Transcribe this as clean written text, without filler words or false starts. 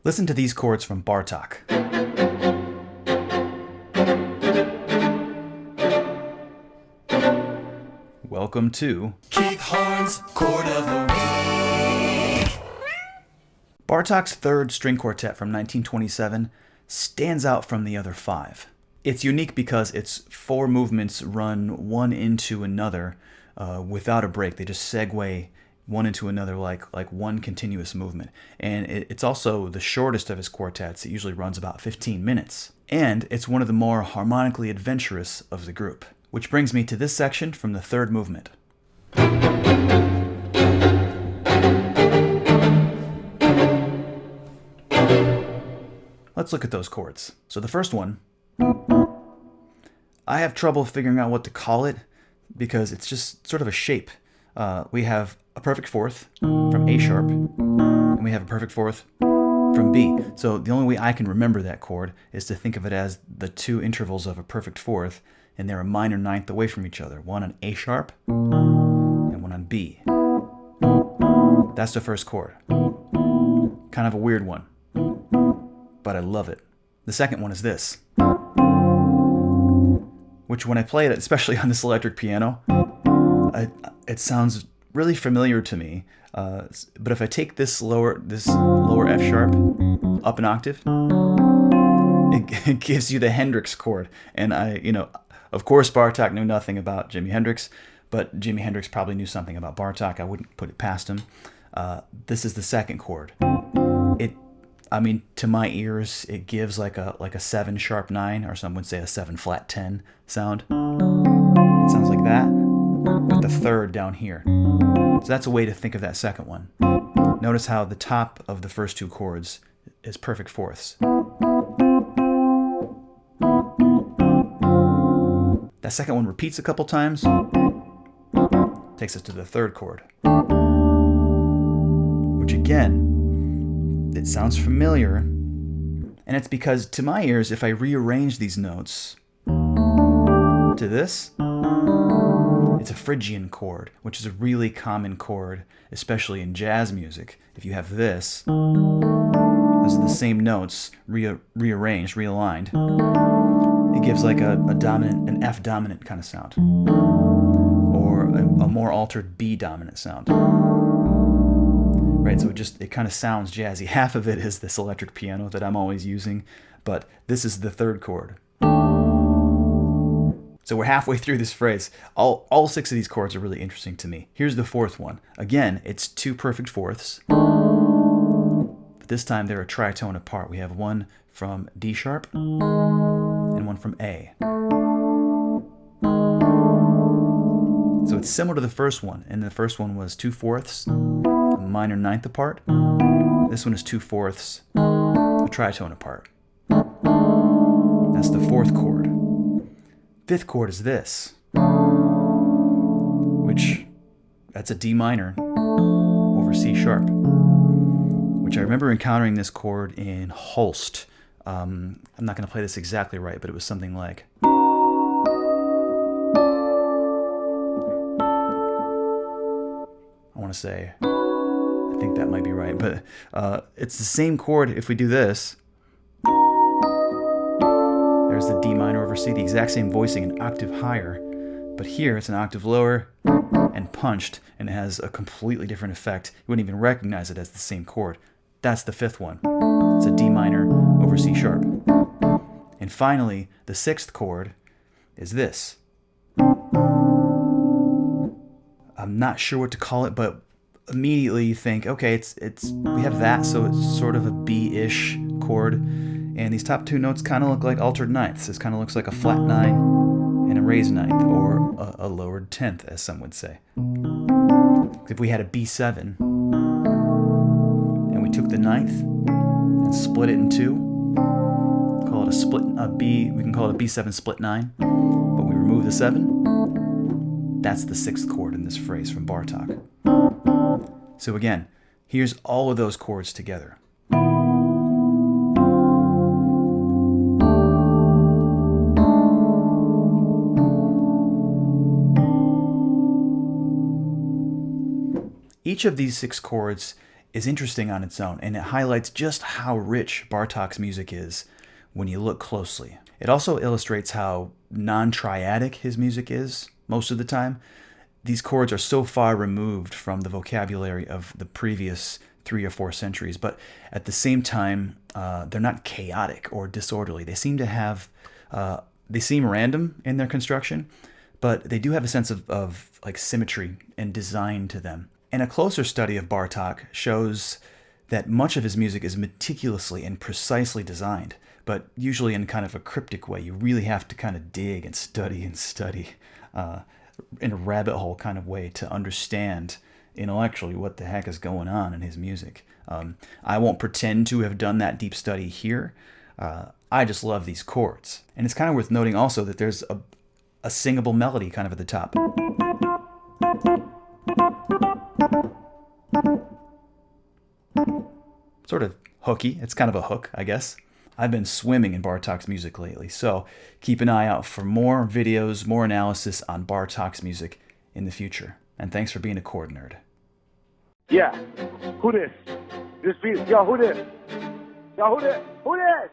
Listen to these chords from Bartók. Welcome to Keith Horn's Chord of the Week. Bartók's third string quartet from 1927 stands out from the other five. It's unique because its four movements run one into another without a break. They just segue one into another like one continuous movement. And it's also the shortest of his quartets. It usually runs about 15 minutes. And it's one of the more harmonically adventurous of the group. Which brings me to this section from the third movement. Let's look at those chords. So the first one, I have trouble figuring out what to call it because it's just sort of a shape. We have a perfect fourth from A sharp, and we have a perfect fourth from B. So the only way I can remember that chord is to think of it as the two intervals of a perfect fourth, and they're a minor ninth away from each other. One on A sharp and one on B. That's the first chord. Kind of a weird one, but I love it. The second one is this, which when I play it, especially on this electric piano, it sounds really familiar to me. But if I take this lower F sharp up an octave, it gives you the Hendrix chord. And of course, Bartók knew nothing about Jimi Hendrix, but Jimi Hendrix probably knew something about Bartók. I wouldn't put it past him. This is the second chord. To my ears, it gives like a 7 sharp 9, or some would say a 7 flat 10 sound. It sounds like that, with the third down here. So that's a way to think of that second one. Notice how the top of the first two chords is perfect fourths. That second one repeats a couple times, takes us to the third chord, which again, it sounds familiar, and it's because to my ears, if I rearrange these notes to this, it's a Phrygian chord, which is a really common chord, especially in jazz music. If you have this, those are the same notes rearranged, realigned. It gives like an F dominant kind of sound, or a more altered B dominant sound. Right, so it kind of sounds jazzy. Half of it is this electric piano that I'm always using, but this is the third chord. So we're halfway through this phrase. All 6 of these chords are really interesting to me. Here's the fourth one. Again, it's 2 perfect fourths, but this time they're a tritone apart. We have one from D sharp and one from A. So it's similar to the first one, and the first one was 2 fourths, a minor ninth apart. This one is 2 fourths, a tritone apart. That's the fourth chord. Fifth chord is this, that's a D minor over C sharp, which I remember encountering this chord in Holst. I'm not going to play this exactly right, but it was something like, I think that might be right, but it's the same chord if we do this. There's the D minor over C, the exact same voicing, an octave higher, but here it's an octave lower and punched, and it has a completely different effect. You wouldn't even recognize it as the same chord. That's the fifth one. It's a D minor over C sharp. And finally, the sixth chord is this. I'm not sure what to call it, but immediately you think, okay, we have that, so it's sort of a B-ish chord. And these top two notes kind of look like altered ninths. This kind of looks like a flat 9 and a raised ninth, or a lowered 10th, as some would say. If we had a B7, and we took the ninth and split it in two, call it we can call it a B7 split 9, but we remove the 7, that's the sixth chord in this phrase from Bartók. So again, here's all of those chords together. Each of these 6 chords is interesting on its own, and it highlights just how rich Bartók's music is when you look closely. It also illustrates how non-triadic his music is most of the time. These chords are so far removed from the vocabulary of the previous 3 or 4 centuries, but at the same time, they're not chaotic or disorderly. They seem to have, they seem random in their construction, but they do have a sense of like symmetry and design to them. And a closer study of Bartók shows that much of his music is meticulously and precisely designed, but usually in kind of a cryptic way. You really have to kind of dig and study in a rabbit hole kind of way to understand intellectually what the heck is going on in his music. I won't pretend to have done that deep study here. I just love these chords. And it's kind of worth noting also that there's a singable melody kind of at the top. Sort of hooky. It's kind of a hook, I guess. I've been swimming in Bartók's music lately, so keep an eye out for more videos, more analysis on Bartók's music in the future. And thanks for being a chord nerd. Yeah. Who this? This beat. Yo, who this? Yo, who this? Who this?